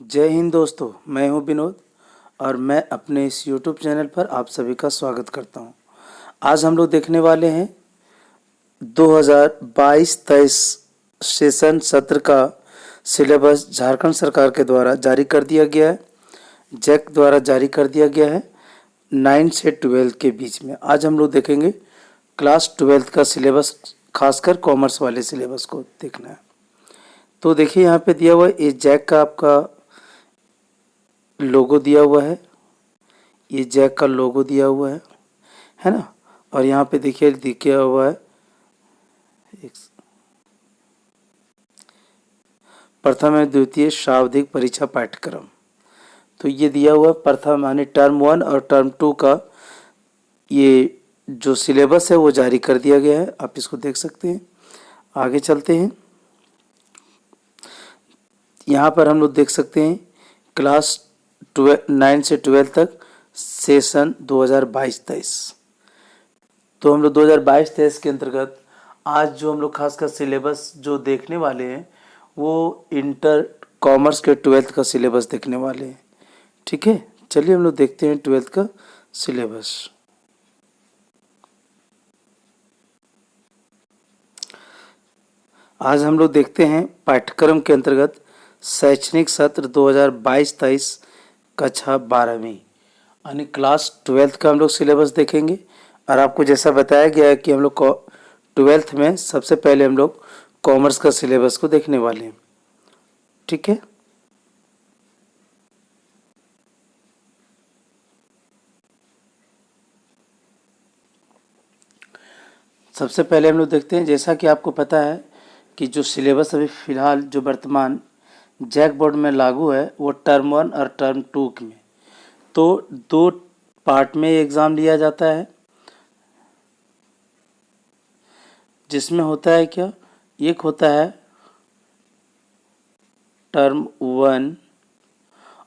जय हिंद दोस्तों, मैं हूं विनोद और मैं अपने इस YouTube चैनल पर आप सभी का स्वागत करता हूं। आज हम लोग देखने वाले हैं 2022-23 सेशन सत्र का सिलेबस झारखंड सरकार के द्वारा जारी कर दिया गया है। जैक द्वारा जारी कर दिया गया है 9 से 12 के बीच में। आज हम लोग देखेंगे क्लास 12 का सिलेबस, खासकर कॉमर्स वाले सिलेबस को देखना है। तो देखिए यहाँ पे दिया हुआ है, ये जैक का आपका लोगो दिया हुआ है, ये जैक का लोगो दिया हुआ है ना। और यहाँ पे देखिए दिया हुआ है प्रथम एवं द्वितीय शाब्दिक परीक्षा पाठ्यक्रम। तो ये दिया हुआ प्रथम यानी टर्म 1 और टर्म 2 का ये जो सिलेबस है वो जारी कर दिया गया है, आप इसको देख सकते हैं। आगे चलते हैं, यहाँ पर हम लोग देख सकते हैं क्लास 9 से 12 तक सेशन 2022-23। तो हम लोग 2022-23 के अंतर्गत आज जो हम लोग खासकर सिलेबस जो देखने वाले हैं वो इंटर कॉमर्स के 12th का सिलेबस देखने वाले हैं। ठीक है, चलिए हम लोग देखते हैं 12th का सिलेबस। आज हम लोग देखते हैं पाठ्यक्रम के अंतर्गत शैक्षणिक सत्र 2022-23 कक्षा 12वीं यानी क्लास 12th का हम लोग सिलेबस देखेंगे। और आपको जैसा बताया गया है कि हम लोग 12th में सबसे पहले हम लोग कॉमर्स का सिलेबस को देखने वाले हैं। ठीक है, सबसे पहले हम लोग देखते हैं, जैसा कि आपको पता है कि जो सिलेबस अभी फ़िलहाल जो वर्तमान जैक बोर्ड में लागू है वो टर्म 1 और टर्म 2 में तो 2 पार्ट में एग्ज़ाम लिया जाता है, जिसमें होता है क्या, एक होता है टर्म 1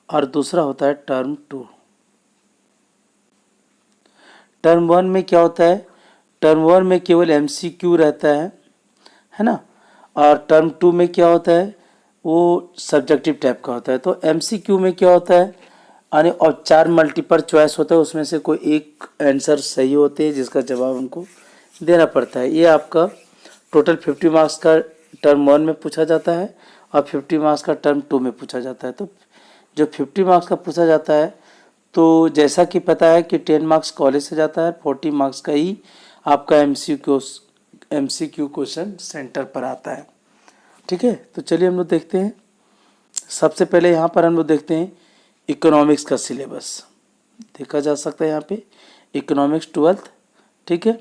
और दूसरा होता है टर्म 2। टर्म 1 में क्या होता है, टर्म 1 में केवल MCQ रहता है ना। और टर्म 2 में क्या होता है, वो सब्जेक्टिव टाइप का होता है। तो MCQ में क्या होता है यानी और 4 मल्टीपल चॉइस होता है, उसमें से कोई एक आंसर सही होते हैं जिसका जवाब उनको देना पड़ता है। ये आपका टोटल 50 मार्क्स का टर्म 1 में पूछा जाता है और 50 मार्क्स का टर्म 2 में पूछा जाता है। तो जो 50 मार्क्स का पूछा जाता है तो जैसा कि पता है कि 10 मार्क्स कॉलेज से जाता है, 40 मार्क्स का ही आपका MCQ क्वेश्चन सेंटर पर आता है। ठीक है, तो चलिए हम लोग देखते हैं। सबसे पहले यहाँ पर हम लोग देखते हैं इकोनॉमिक्स का सिलेबस देखा जा सकता है यहाँ पे, इकोनॉमिक्स 12th। ठीक है,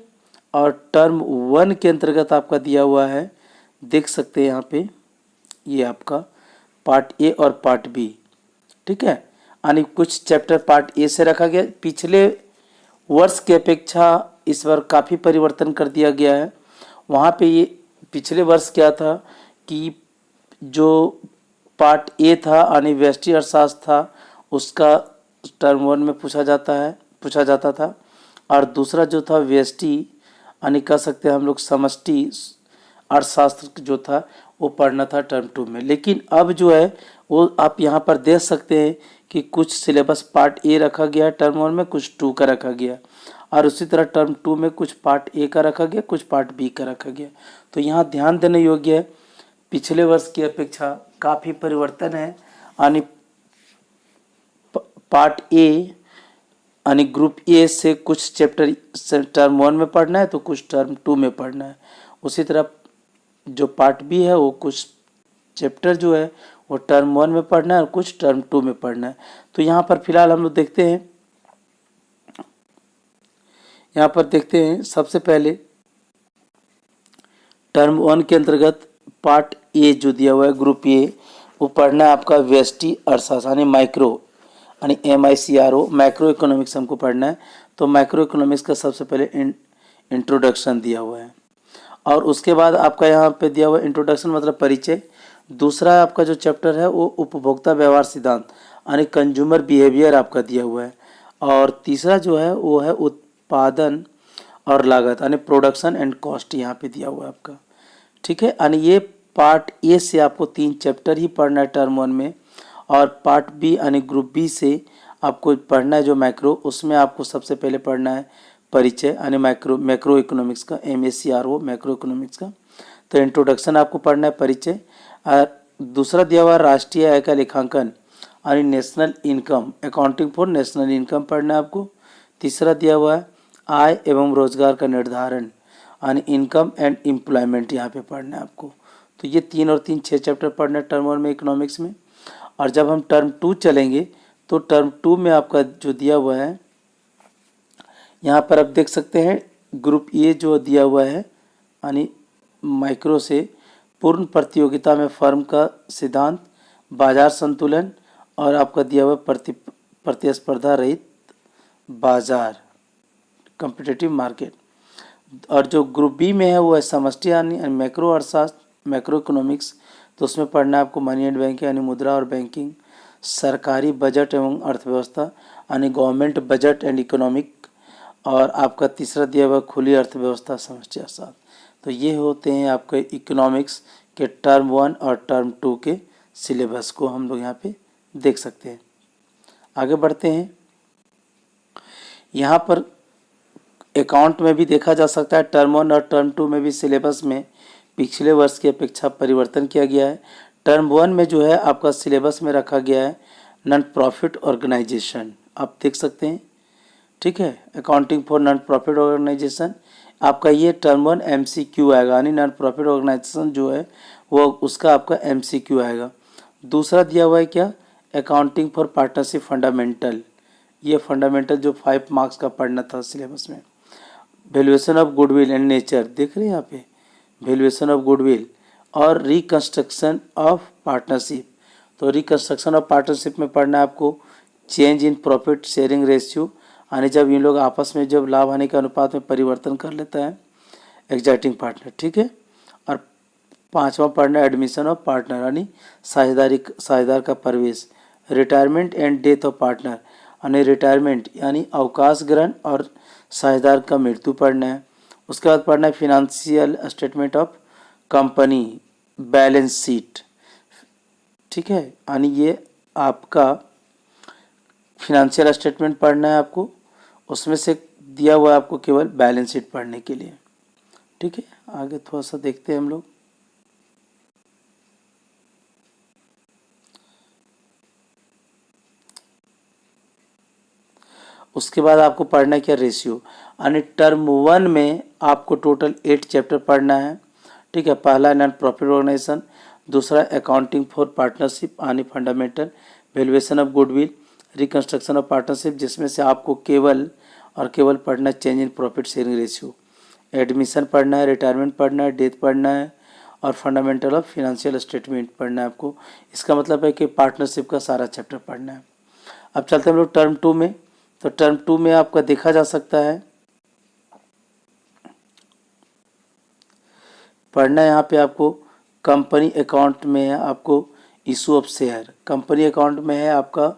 और टर्म 1 के अंतर्गत आपका दिया हुआ है, देख सकते हैं यहाँ पे, ये आपका पार्ट ए और पार्ट बी। ठीक है, यानी कुछ चैप्टर पार्ट ए से रखा गया। पिछले वर्ष की अपेक्षा इस बार काफ़ी परिवर्तन कर दिया गया है। वहाँ पे ये पिछले वर्ष क्या था कि जो पार्ट ए था यानी व्यष्टि अर्थशास्त्र था, उसका टर्म 1 में पूछा जाता था। और दूसरा जो था व्यष्टि यानी कह सकते हैं हम लोग समष्टि अर्थशास्त्र जो था वो पढ़ना था टर्म 2 में। लेकिन अब जो है वो आप यहाँ पर देख सकते हैं कि कुछ सिलेबस पार्ट ए रखा गया टर्म 1 में, कुछ 2 का रखा गया, और उसी तरह टर्म 2 में कुछ पार्ट ए का रखा गया, कुछ पार्ट बी का रखा गया। तो यहाँ ध्यान देने योग्य है, पिछले वर्ष की अपेक्षा काफ़ी परिवर्तन है। यानी पार्ट ए यानी ग्रुप ए से कुछ चैप्टर टर्म 1 में पढ़ना है तो कुछ टर्म 2 में पढ़ना है। उसी तरह जो पार्ट बी है वो कुछ चैप्टर जो है वो टर्म 1 में पढ़ना है और कुछ टर्म 2 में पढ़ना है। तो यहाँ पर फिलहाल हम लोग देखते हैं, यहाँ पर देखते हैं सबसे पहले टर्म 1 के अंतर्गत पार्ट ए जो दिया हुआ है ग्रुप ए, वो पढ़ना है आपका व्यष्टि अर्थशास्त्र यानी माइक्रो यानी MICRO मैक्रो इकोनॉमिक्स हमको पढ़ना है। तो मैक्रो इकोनॉमिक्स का सबसे पहले इंट्रोडक्शन दिया हुआ है और उसके बाद आपका यहाँ पे दिया हुआ इंट्रोडक्शन मतलब परिचय। दूसरा आपका जो चैप्टर है वो उपभोक्ता व्यवहार सिद्धांत यानी कंज्यूमर बिहेवियर आपका दिया हुआ है। और तीसरा जो है वो है उत्पादन और लागत यानी प्रोडक्शन एंड कॉस्ट, यहाँ पे दिया हुआ है आपका। ठीक है, यानी ये पार्ट ए से आपको 3 चैप्टर ही पढ़ना है टर्म 1 में और पार्ट बी यानी ग्रुप बी से आपको पढ़ना है जो मैक्रो, उसमें आपको सबसे पहले पढ़ना है परिचय यानी मैक्रो इकोनॉमिक्स का, MACRO मैक्रो इकोनॉमिक्स का। तो इंट्रोडक्शन आपको पढ़ना है परिचय। और दूसरा दिया हुआ राष्ट्रीय आय का लेखांकन यानी national income, accounting for national income पढ़ना है आपको। तीसरा दिया हुआ है आय एवं रोजगार का निर्धारण यानी इनकम एंड एम्प्लॉयमेंट, यहाँ पे पढ़ना है आपको। तो ये 3 और 3 6 चैप्टर पढ़ना है टर्म 1 में इकोनॉमिक्स में। और जब हम टर्म 2 चलेंगे तो टर्म 2 में आपका जो दिया हुआ है, यहाँ पर आप देख सकते हैं ग्रुप ए जो दिया हुआ है यानी माइक्रो से पूर्ण प्रतियोगिता में फर्म का सिद्धांत, बाजार संतुलन और आपका दिया हुआ प्रतिस्पर्धा रहित बाजार, कॉम्पिटिटिव मार्केट। और जो ग्रुप बी में है वो है समष्टि यानी मैक्रो अर्थशास्त्र, मैक्रो इकोनॉमिक्स। तो उसमें पढ़ना है आपको मनी एंड बैंक यानी मुद्रा और बैंकिंग, सरकारी बजट एवं अर्थव्यवस्था यानी गवर्नमेंट बजट एंड इकोनॉमिक, और आपका तीसरा दिया हुआ खुली अर्थव्यवस्था समष्टि अर्थशास्त्र। तो ये होते हैं आपके इकोनॉमिक्स के टर्म 1 और टर्म 2 के सिलेबस को हम लोग यहाँ पे देख सकते हैं। आगे बढ़ते हैं। यहाँ पर अकाउंट में भी देखा जा सकता है टर्म 1 और टर्म 2 में भी सिलेबस में पिछले वर्ष की अपेक्षा परिवर्तन किया गया है। टर्म 1 में जो है आपका सिलेबस में रखा गया है नॉन प्रॉफिट ऑर्गेनाइजेशन, आप देख सकते हैं, ठीक है, accounting for non profit organization. आपका ये टर्म 1 MCQ आएगा यानी नॉन प्रॉफिट ऑर्गेनाइजेशन जो है वो उसका आपका MCQ आएगा। दूसरा दिया हुआ है क्या, अकाउंटिंग फॉर पार्टनरशिप फंडामेंटल, ये फंडामेंटल जो 5 मार्क्स का पढ़ना था सिलेबस में। Valuation of goodwill and nature, देख रहे हैं यहाँ पे, वैल्यूएशन ऑफ गुडविल और रिकंस्ट्रक्शन ऑफ पार्टनरशिप। तो रिकंस्ट्रक्शन ऑफ पार्टनरशिप में पढ़ना है आपको change in profit sharing ratio यानी जब इन लोग आपस में जब लाभ हानि के अनुपात में परिवर्तन कर लेता है एग्जाइटिंग पार्टनर, ठीक है। और 5वां पढ़ना है एडमिशन ऑफ पार्टनर यानी साझेदार का प्रवेश, retirement and death of partner यानी रिटायरमेंट यानी अवकाश ग्रहण और साझेदार का मृत्यु पढ़ना है। उसके बाद पढ़ना है financial statement of company, balance sheet, ठीक है, यानी ये आपका फिनेंशियल स्टेटमेंट पढ़ना है आपको, उसमें से दिया हुआ है आपको केवल बैलेंस शीट पढ़ने के लिए, ठीक है। आगे थोड़ा सा देखते हैं हम लोग। उसके बाद आपको पढ़ना है क्या, रेशियो यानी टर्म 1 में आपको टोटल 8 चैप्टर पढ़ना है, ठीक है। पहला नॉन प्रॉफिट ऑर्गेनाइजेशन, दूसरा अकाउंटिंग फॉर पार्टनरशिप यानी fundamental, valuation of goodwill, reconstruction of partnership जिसमें से आपको केवल और केवल पढ़ना है change in profit sharing ratio, admission पढ़ना है, रिटायरमेंट पढ़ना है, डेथ पढ़ना है और फंडामेंटल ऑफ फिनेंशियल स्टेटमेंट पढ़ना है आपको। इसका मतलब है कि पार्टनरशिप का सारा चैप्टर पढ़ना है। अब चलते हैं हम लोग टर्म 2 में। तो टर्म 2 में आपका देखा जा सकता है पढ़ना है यहाँ पे आपको कंपनी अकाउंट में है आपको issue of share, company account में है आपका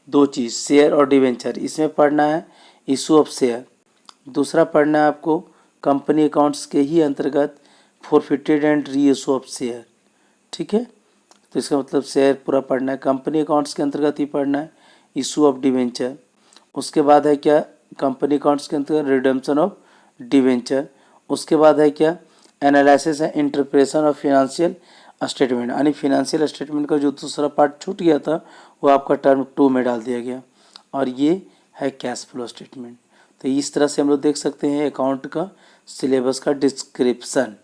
2 चीज़, शेयर और डिवेंचर, इसमें पढ़ना है इशू ऑफ शेयर। दूसरा पढ़ना है आपको कंपनी अकाउंट्स के ही अंतर्गत forfeited and re issue of share, ठीक है। तो इसका मतलब शेयर पूरा पढ़ना है, कंपनी अकाउंट्स के अंतर्गत ही पढ़ना है इशू ऑफ डिवेंचर। उसके बाद है क्या, कंपनी अकाउंट्स के अंतर्गत रिडेम्पशन ऑफ डिवेंचर। उसके बाद है क्या, analysis and interpretation of financial statement यानी फिनेंशियल स्टेटमेंट का जो दूसरा पार्ट छूट गया था वो आपका टर्म 2 में डाल दिया गया, और ये है कैश फ्लो स्टेटमेंट। तो इस तरह से हम लोग देख सकते हैं अकाउंट का सिलेबस का डिस्क्रिप्शन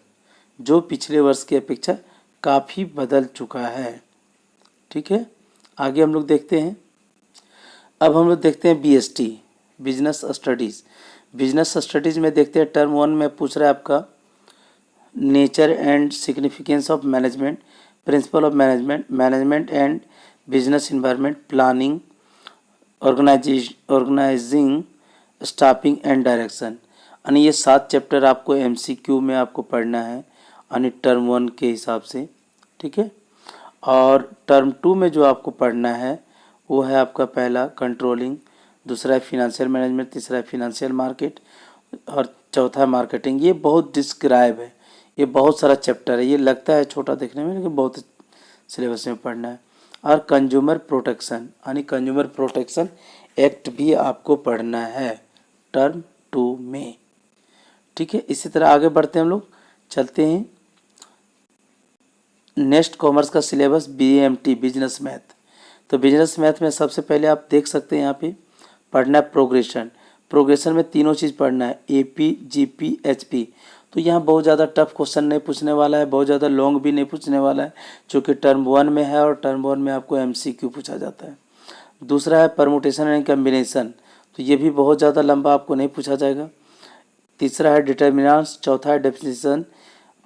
जो पिछले वर्ष की अपेक्षा काफ़ी बदल चुका है, ठीक है। आगे हम लोग देखते हैं। अब हम लोग देखते हैं BST, business studies. Business studies में देखते हैं टर्म 1 में पूछ रहा है आपका nature and significance of management, principle of management, management and business environment, planning, organizing, staffing and direction, यानी ये 7 चैप्टर आपको MCQ में आपको पढ़ना है यानी टर्म 1 के हिसाब से, ठीक है। और टर्म 2 में जो आपको पढ़ना है वो है आपका पहला कंट्रोलिंग, दूसरा है फिनेंशियल मैनेजमेंट, तीसरा है फिनेंशियल मार्केट और चौथा है मार्केटिंग। ये बहुत डिस्क्राइब है, ये बहुत सारा चैप्टर है, ये लगता है छोटा देखने में लेकिन बहुत सिलेबस में पढ़ना है। और कंज्यूमर प्रोटेक्शन यानी कंज्यूमर प्रोटेक्शन एक्ट भी आपको पढ़ना है टर्म 2 में। ठीक है, इसी तरह आगे बढ़ते हैं हम लोग, चलते हैं नेक्स्ट कॉमर्स का सिलेबस BMT बिजनेस मैथ। तो बिजनेस मैथ में सबसे पहले आप देख सकते हैं यहाँ पे पढ़ना है प्रोग्रेशन में तीनों चीज़ पढ़ना है AP GP HP। तो यहाँ बहुत ज़्यादा टफ क्वेश्चन नहीं पूछने वाला है, बहुत ज़्यादा लॉन्ग भी नहीं पूछने वाला है, क्योंकि टर्म 1 में है और टर्म 1 में आपको MCQ पूछा जाता है। दूसरा है परमुटेशन एंड कम्बिनेशन, तो ये भी बहुत ज़्यादा लंबा आपको नहीं पूछा जाएगा। तीसरा है डिटर्मिनेंट्स, चौथा है डेफिनेशन,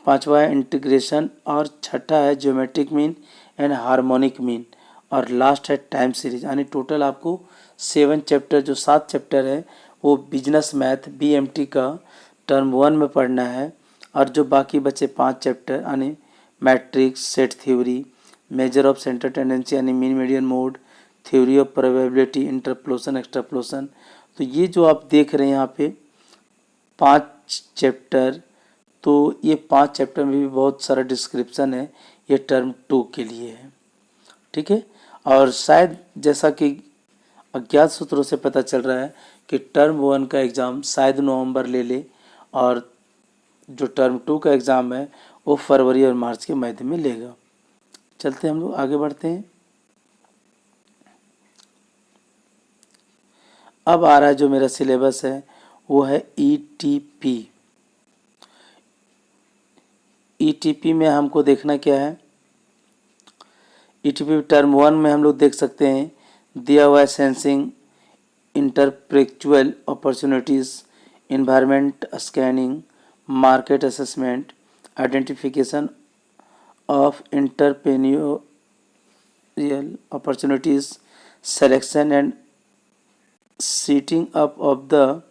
पांचवा है इंटीग्रेशन और छठा है geometric mean and harmonic mean और लास्ट है टाइम सीरीज। यानी टोटल आपको 7 चैप्टर, जो 7 चैप्टर है वो बिजनेस मैथ BMT का टर्म 1 में पढ़ना है। और जो बाकी बचे 5 चैप्टर यानी matrix, set theory, measure of central tendency यानी mean median mode, theory of probability, interpolation, extrapolation, तो ये जो आप देख रहे हैं यहाँ पे 5 चैप्टर, तो ये 5 चैप्टर में भी बहुत सारा डिस्क्रिप्शन है, ये टर्म 2 के लिए है। ठीक है, और शायद जैसा कि अज्ञात सूत्रों से पता चल रहा है कि टर्म 1 का एग्ज़ाम शायद नवंबर ले ले और जो टर्म 2 का एग्ज़ाम है वो फरवरी और मार्च के मध्य में लेगा। चलते हैं हम लोग आगे बढ़ते हैं। अब आ रहा है जो मेरा सिलेबस है वो है ETP। ETP में हमको देखना क्या है, ETP टर्म 1 में हम लोग देख सकते हैं दिया हुआ है sensing, entrepreneurial opportunities, environment scanning, market assessment, identification of entrepreneurial opportunities, selection and setting up of the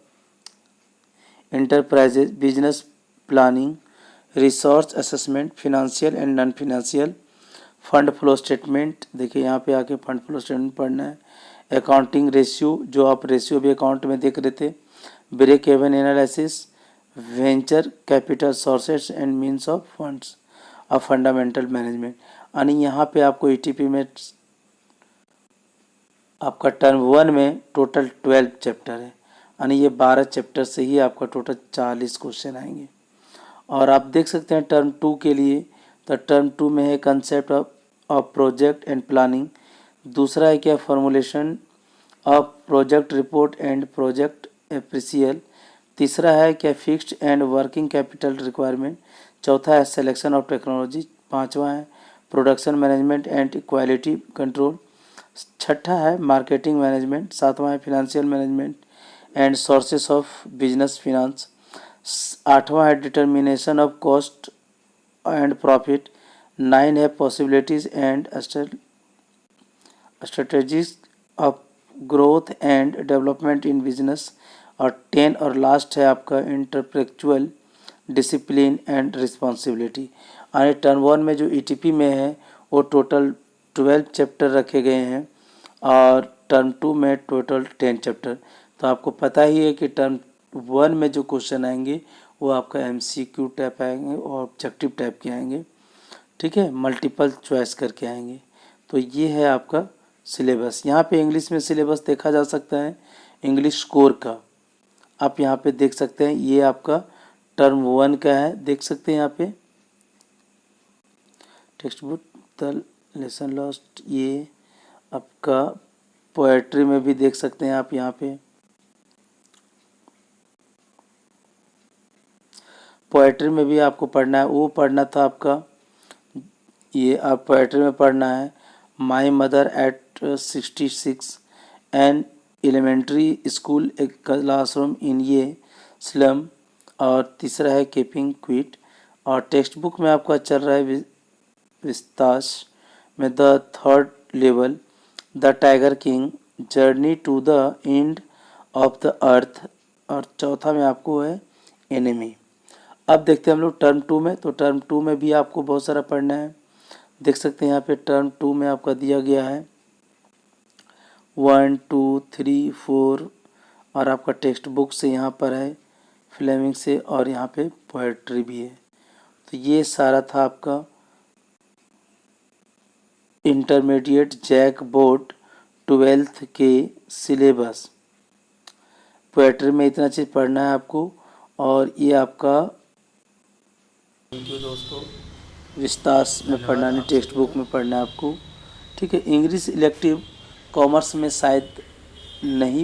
enterprises, business planning, resource assessment, financial and non financial, fund flow statement, देखिए यहाँ पे आके फंड फ्लो स्टेटमेंट पढ़ना है, accounting ratio, जो आप ratio भी account में देख रहे थे, break even analysis, venture capital sources and means of funds और फंडामेंटल मैनेजमेंट। यानी यहाँ पे आपको ETP में आपका टर्म 1 में टोटल 12 चैप्टर है, यानी ये 12 चैप्टर से ही आपका टोटल 40 क्वेश्चन आएंगे। और आप देख सकते हैं टर्म 2 के लिए, तो टर्म 2 में है concept of project and planning, दूसरा है क्या formulation of project report and project appraisal, तीसरा है क्या fixed and working capital requirement, चौथा है सिलेक्शन ऑफ टेक्नोलॉजी, पांचवा है production management and quality control, छठा है मार्केटिंग मैनेजमेंट, सातवां है financial management and sources of business finance, आठवां है determination of cost and profit, 9 है possibilities and strategies of growth and development in business, और 10 और लास्ट है आपका इंटरप्रेक्चुअल डिसिप्लिन एंड रिस्पॉन्सिबिलिटी। यानी टर्म 1 में जो ETP में है वो टोटल 12 चैप्टर रखे गए हैं और टर्म 2 में टोटल 10 चैप्टर। तो आपको पता ही है कि टर्म 1 में जो क्वेश्चन आएंगे वो आपका MCQ टाइप आएंगे और ऑब्जेक्टिव टाइप के आएंगे। ठीक है, मल्टीपल चॉइस करके आएंगे। तो ये है आपका सिलेबस। यहाँ पे इंग्लिश में सिलेबस देखा जा सकता है, इंग्लिश कोर का आप यहाँ पे देख सकते हैं, ये आपका टर्म 1 का है, देख सकते हैं यहाँ पे text book the lesson lost, ये आपका पोएट्री में भी देख सकते हैं आप यहाँ पे, पोएट्री में भी आपको पढ़ना है, वो पढ़ना था आपका, ये आप पोएट्री में पढ़ना है my mother at 66 and elementary school a classroom in ये स्लम, और तीसरा है कीपिंग क्विट। और टेक्स्ट बुक में आपका चल रहा है विस्तास में the third level, the tiger king, journey to the end of the earth, और चौथा में आपको है एनिमी। अब देखते हैं हम लोग टर्म 2 में। तो टर्म 2 में भी आपको बहुत सारा पढ़ना है, देख सकते हैं यहाँ पे टर्म 2 में आपका दिया गया है 1 2 3 4, और आपका टेक्स्ट बुक से यहाँ पर है फ्लेमिंग से, और यहाँ पे पोएट्री भी है। तो ये सारा था आपका इंटरमीडिएट जैक बोर्ड 12th के सिलेबस। पोएट्री में इतना चीज़ पढ़ना है आपको। और ये आपका थैंक यू दोस्तों। विस्तार में पढ़ना नहीं, टेक्स्ट बुक में पढ़ना है आपको। ठीक है। इंग्लिश इलेक्टिव कॉमर्स में शायद नहीं